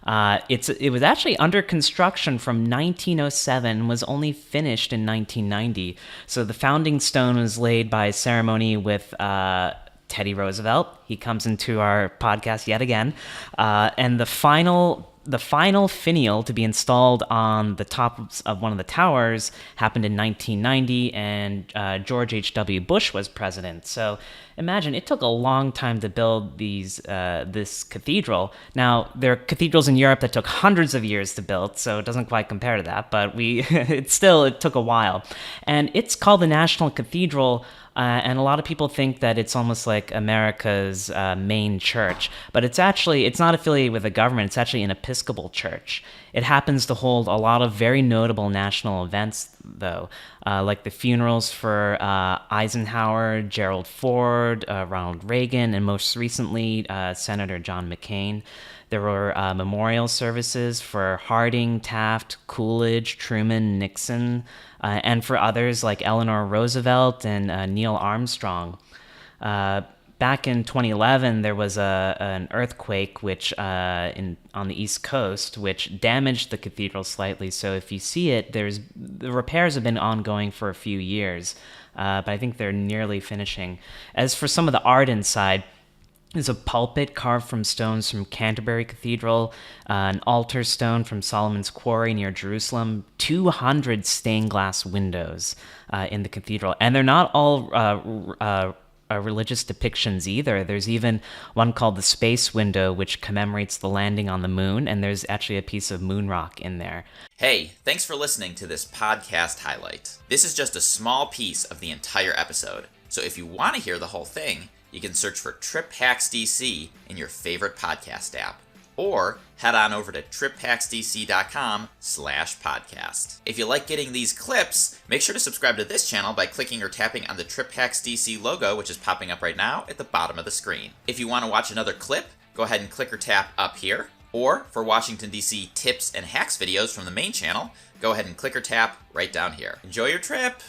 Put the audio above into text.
It was actually under construction from 1907, was only finished in 1990. So the founding stone was laid by ceremony with Teddy Roosevelt. He comes into our podcast yet again, and the final finial to be installed on the top of one of the towers happened in 1990, and George H.W. Bush was president. So imagine, it took a long time to build this cathedral. Now, there are cathedrals in Europe that took hundreds of years to build, so it doesn't quite compare to that, but it took a while. And it's called the National Cathedral. And a lot of people think that it's almost like America's main church, but it's not affiliated with the government. It's actually an Episcopal church. It happens to hold a lot of very notable national events, though, like the funerals for Eisenhower, Gerald Ford, Ronald Reagan, and most recently, Senator John McCain. There were memorial services for Harding, Taft, Coolidge, Truman, Nixon, and for others like Eleanor Roosevelt and Neil Armstrong. Back in 2011, there was an earthquake on the East Coast, which damaged the cathedral slightly. So if you see it, the repairs have been ongoing for a few years, but I think they're nearly finishing. As for some of the art inside, there's a pulpit carved from stones from Canterbury Cathedral, an altar stone from Solomon's Quarry near Jerusalem, 200 stained glass windows in the cathedral. And they're not all religious depictions either. There's even one called the Space Window, which commemorates the landing on the moon, and there's actually a piece of moon rock in there. Hey, thanks for listening to this podcast highlight. This is just a small piece of the entire episode, so if you want to hear the whole thing, you can search for Trip Hacks DC in your favorite podcast app, or head on over to triphacksdc.com/podcast. If you like getting these clips, make sure to subscribe to this channel by clicking or tapping on the Trip Hacks DC logo, which is popping up right now at the bottom of the screen. If you want to watch another clip, go ahead and click or tap up here, or for Washington DC tips and hacks videos from the main channel, go ahead and click or tap right down here. Enjoy your trip!